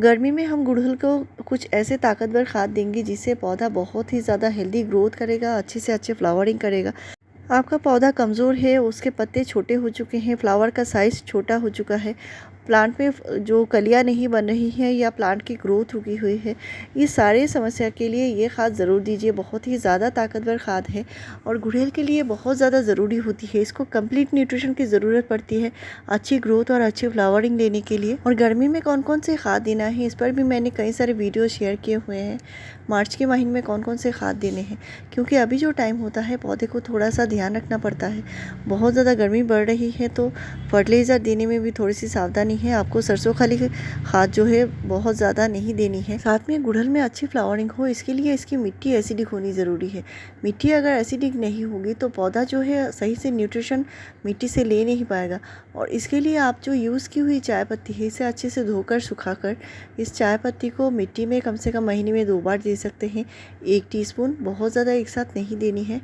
गर्मी में हम गुड़हल को कुछ ऐसे ताकतवर खाद देंगे जिससे पौधा बहुत ही ज़्यादा हेल्दी ग्रोथ करेगा, अच्छे से अच्छे फ्लावरिंग करेगा। आपका पौधा कमज़ोर है, उसके पत्ते छोटे हो चुके हैं, फ्लावर का साइज़ छोटा हो चुका है, प्लांट में जो कलियां नहीं बन रही हैं या प्लांट की ग्रोथ रुकी हुई है, ये सारे समस्या के लिए ये खाद ज़रूर दीजिए। बहुत ही ज़्यादा ताकतवर खाद है और गुड़हल के लिए बहुत ज़्यादा ज़रूरी होती है। इसको कंप्लीट न्यूट्रिशन की ज़रूरत पड़ती है अच्छी ग्रोथ और अच्छी फ्लावरिंग देने के लिए। और गर्मी में कौन कौन से खाद देना है, इस पर भी मैंने कई सारे वीडियो शेयर किए हुए हैं। मार्च के महीने में कौन कौन से खाद देने हैं, क्योंकि अभी जो टाइम होता है पौधे को थोड़ा सा ध्यान रखना पड़ता है। बहुत ज़्यादा गर्मी बढ़ रही है तो फर्टिलाइज़र देने में भी थोड़ी सी सावधानी है। आपको सरसों खाली खाद जो है बहुत ज़्यादा नहीं देनी है। साथ में गुड़हल में अच्छी फ्लावरिंग हो, इसके लिए इसकी मिट्टी एसिडिक होनी ज़रूरी है। मिट्टी अगर एसिडिक नहीं होगी तो पौधा जो है सही से न्यूट्रिशन मिट्टी से ले नहीं पाएगा। और इसके लिए आप जो यूज़ की हुई चाय पत्ती है, इसे अच्छे से धोकर सुखाकर इस चाय पत्ती को मिट्टी में कम से कम महीने में 2 बार दे सकते हैं। 1 टीस्पून, बहुत ज़्यादा एक साथ नहीं देनी है।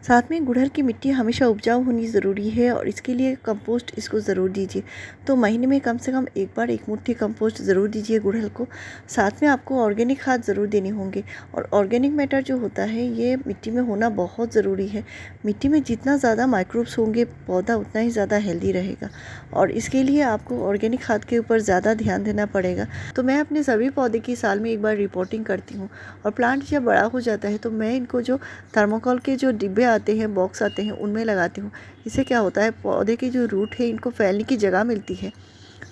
साथ में गुड़हल की मिट्टी हमेशा उपजाऊ होनी ज़रूरी है और इसके लिए कंपोस्ट इसको ज़रूर दीजिए। तो महीने में कम से कम 1 बार 1 मुट्ठी कंपोस्ट ज़रूर दीजिए गुड़हल को। साथ में आपको ऑर्गेनिक खाद ज़रूर देने होंगे और ऑर्गेनिक मैटर जो होता है ये मिट्टी में होना बहुत ज़रूरी है। मिट्टी में जितना ज़्यादा माइक्रोब्स होंगे पौधा उतना ही ज़्यादा हेल्दी रहेगा और इसके लिए आपको ऑर्गेनिक खाद के ऊपर ज़्यादा ध्यान देना पड़ेगा। तो मैं अपने सभी पौधे की साल में 1 बार रिपोर्टिंग करती हूँ और प्लांट जब बड़ा हो जाता है तो मैं इनको जो थर्मोकोल के जो डिब्बे आते हैं, बॉक्स आते हैं, उनमें लगाती हूँ। इससे क्या होता है, पौधे की जो रूट है इनको फैलने की जगह मिलती है।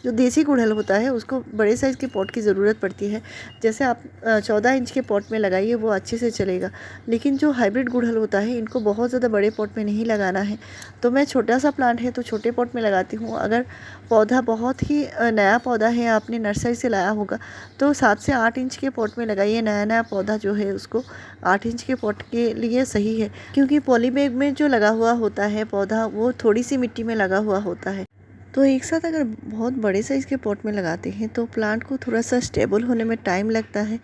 जो देसी गुड़हल होता है उसको बड़े साइज़ के पॉट की ज़रूरत पड़ती है। जैसे आप 14 इंच के पॉट में लगाइए वो अच्छे से चलेगा, लेकिन जो हाइब्रिड गुड़हल होता है इनको बहुत ज़्यादा बड़े पॉट में नहीं लगाना है। तो मैं छोटा सा प्लांट है तो छोटे पॉट में लगाती हूँ। अगर पौधा बहुत ही नया पौधा है, आपने नर्सरी से लाया होगा, तो 7 से 8 इंच के पॉट में लगाइए। नया पौधा जो है उसको 8 इंच के पॉट के लिए सही है, क्योंकि पॉलीबैग में जो लगा हुआ होता है पौधा वो थोड़ी सी मिट्टी में लगा हुआ होता है। तो एक साथ अगर बहुत बड़े साइज़ के पॉट में लगाते हैं तो प्लांट को थोड़ा सा स्टेबल होने में टाइम लगता है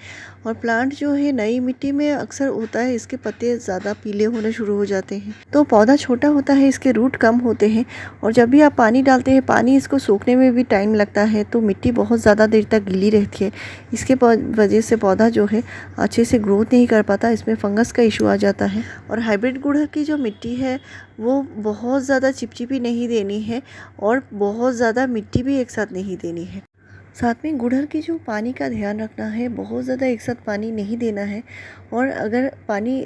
और प्लांट जो है नई मिट्टी में अक्सर होता है इसके पत्ते ज़्यादा पीले होने शुरू हो जाते हैं। तो पौधा छोटा होता है, इसके रूट कम होते हैं और जब भी आप पानी डालते हैं पानी इसको सूखने में भी टाइम लगता है, तो मिट्टी बहुत ज़्यादा देर तक गीली रहती है। इसके वजह से पौधा जो है अच्छे से ग्रोथ नहीं कर पाता, इसमें फंगस का इशू आ जाता है। और हाइब्रिड गुड़हल की जो मिट्टी है वो बहुत ज़्यादा चिपचिपी नहीं देनी है और बहुत ज़्यादा मिट्टी भी एक साथ नहीं देनी है। साथ में गुड़हल की जो पानी का ध्यान रखना है, बहुत ज़्यादा एक साथ पानी नहीं देना है। और अगर पानी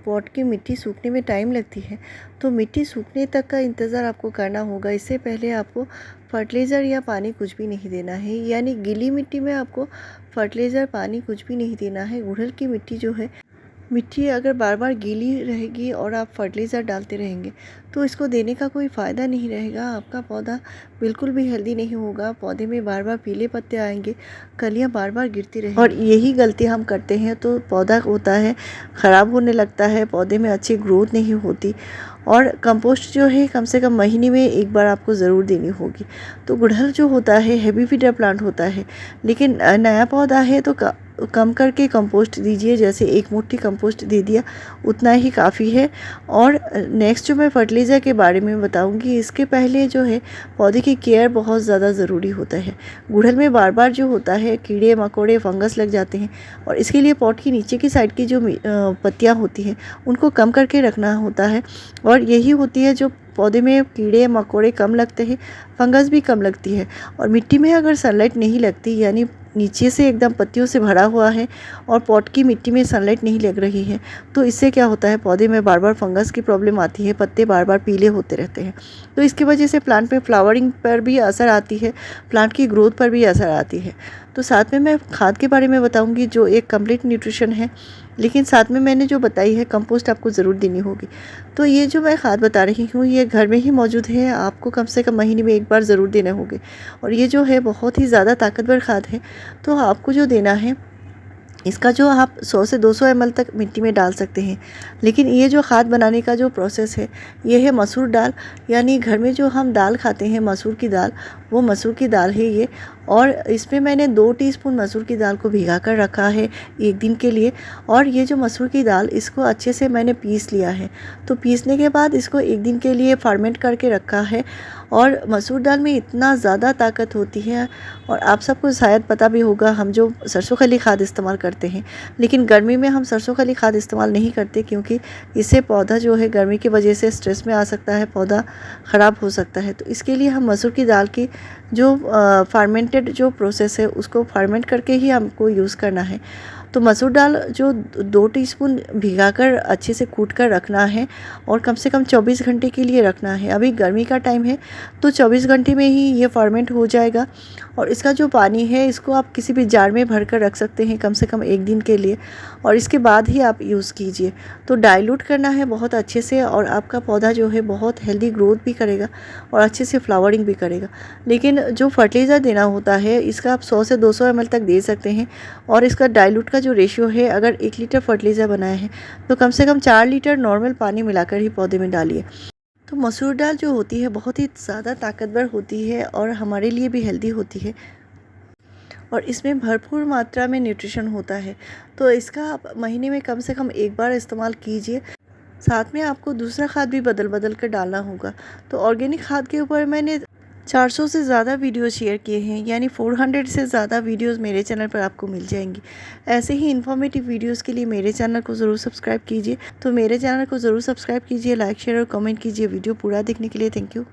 पॉट की मिट्टी सूखने में टाइम लगती है तो मिट्टी सूखने तक का इंतज़ार आपको करना होगा। इससे पहले आपको फर्टिलाइज़र या पानी कुछ भी नहीं देना है, यानी गीली मिट्टी में आपको फर्टिलाइज़र पानी कुछ भी नहीं देना है। गुड़हल की मिट्टी जो है, मिट्टी अगर बार बार गीली रहेगी और आप फर्टिलाइज़र डालते रहेंगे तो इसको देने का कोई फ़ायदा नहीं रहेगा। आपका पौधा बिल्कुल भी हेल्दी नहीं होगा, पौधे में बार बार पीले पत्ते आएंगे, कलियां बार बार गिरती रहेंगी। और यही गलती हम करते हैं तो पौधा होता है ख़राब होने लगता है, पौधे में अच्छी ग्रोथ नहीं होती। और कंपोस्ट जो है कम से कम महीने में 1 बार आपको ज़रूर देनी होगी। तो गुड़हल जो होता है हैवी फीडर प्लांट होता है, लेकिन नया पौधा है तो कम करके कंपोस्ट दीजिए। जैसे 1 मुट्ठी कंपोस्ट दे दिया उतना ही काफ़ी है। और नेक्स्ट जो मैं फर्टिलाइज़र के बारे में बताऊंगी, इसके पहले जो है पौधे की केयर बहुत ज़्यादा ज़रूरी होता है। गुड़हल में बार बार जो होता है कीड़े मकोड़े फंगस लग जाते हैं और इसके लिए पॉट की नीचे की साइड की जो पत्तियाँ होती हैं उनको कम करके रखना होता है। और यही होती है जो पौधे में कीड़े मकोड़े कम लगते हैं, फंगस भी कम लगती है। और मिट्टी में अगर सनलाइट नहीं लगती, यानी नीचे से एकदम पत्तियों से भरा हुआ है और पॉट की मिट्टी में सनलाइट नहीं लग रही है, तो इससे क्या होता है पौधे में बार बार फंगस की प्रॉब्लम आती है, पत्ते बार बार पीले होते रहते हैं। तो इसकी वजह से प्लांट पे फ्लावरिंग पर भी असर आती है, प्लांट की ग्रोथ पर भी असर आती है। तो साथ में मैं खाद के बारे में बताऊंगी जो एक कंप्लीट न्यूट्रिशन है, लेकिन साथ में मैंने जो बताई है कंपोस्ट आपको ज़रूर देनी होगी। तो ये जो मैं खाद बता रही हूँ ये घर में ही मौजूद है, आपको कम से कम महीने में 1 बार ज़रूर देने होंगे। और ये जो है बहुत ही ज़्यादा ताकतवर खाद है, तो आपको जो देना है इसका जो आप 100 से 200 ml तक मिट्टी में डाल सकते हैं। लेकिन ये जो खाद बनाने का जो प्रोसेस है ये है मसूर दाल, यानी घर में जो हम दाल खाते हैं मसूर की दाल, वो मसूर की दाल है ये। और इसमें मैंने 2 टीस्पून मसूर की दाल को भिगा कर रखा है 1 दिन के लिए। और ये जो मसूर की दाल इसको अच्छे से मैंने पीस लिया है। तो पीसने के बाद इसको 1 दिन के लिए फर्मेंट करके रखा है और मसूर दाल में इतना ज़्यादा ताकत होती है। और आप सबको शायद पता भी होगा, हम जो सरसों खली खाद इस्तेमाल करते हैं, लेकिन गर्मी में हम सरसों खली खाद इस्तेमाल नहीं करते, क्योंकि इससे पौधा जो है गर्मी की वजह से स्ट्रेस में आ सकता है, पौधा ख़राब हो सकता है। तो इसके लिए हम मसूर की दाल की जो फर्मेंटेड जो प्रोसेस है उसको फर्मेंट करके ही हमको यूज़ करना है। तो मसूर दाल जो 2 टीस्पून भिगाकर अच्छे से कूट कर रखना है और कम से कम 24 घंटे के लिए रखना है। अभी गर्मी का टाइम है तो 24 घंटे में ही ये फर्मेंट हो जाएगा। और इसका जो पानी है इसको आप किसी भी जार में भर कर रख सकते हैं कम से कम 1 दिन के लिए, और इसके बाद ही आप यूज़ कीजिए। तो डाइल्यूट करना है बहुत अच्छे से, और आपका पौधा जो है बहुत हेल्दी ग्रोथ भी करेगा और अच्छे से फ्लावरिंग भी करेगा। लेकिन जो फर्टिलाइज़र देना होता है इसका आप 100 से 200 ml तक दे सकते हैं। और इसका डाइल्यूट का जो रेशियो है, अगर 1 लीटर फर्टिलाइज़र बनाया है तो कम से कम 4 लीटर नॉर्मल पानी मिलाकर ही पौधे में डालिए। तो मसूर दाल जो होती है बहुत ही ज़्यादा ताकतवर होती है और हमारे लिए भी हेल्दी होती है, और इसमें भरपूर मात्रा में न्यूट्रिशन होता है। तो इसका आप महीने में कम से कम 1 बार इस्तेमाल कीजिए। साथ में आपको दूसरा खाद भी बदल बदल कर डालना होगा। तो ऑर्गेनिक खाद के ऊपर मैंने 400 से ज़्यादा वीडियो शेयर किए हैं, यानी 400 से ज़्यादा वीडियोस मेरे चैनल पर आपको मिल जाएंगी। ऐसे ही इन्फॉर्मेटिव वीडियोस के लिए मेरे चैनल को ज़रूर सब्सक्राइब कीजिए। तो मेरे चैनल को ज़रूर सब्सक्राइब कीजिए, लाइक शेयर और कमेंट कीजिए। वीडियो पूरा देखने के लिए थैंक यू।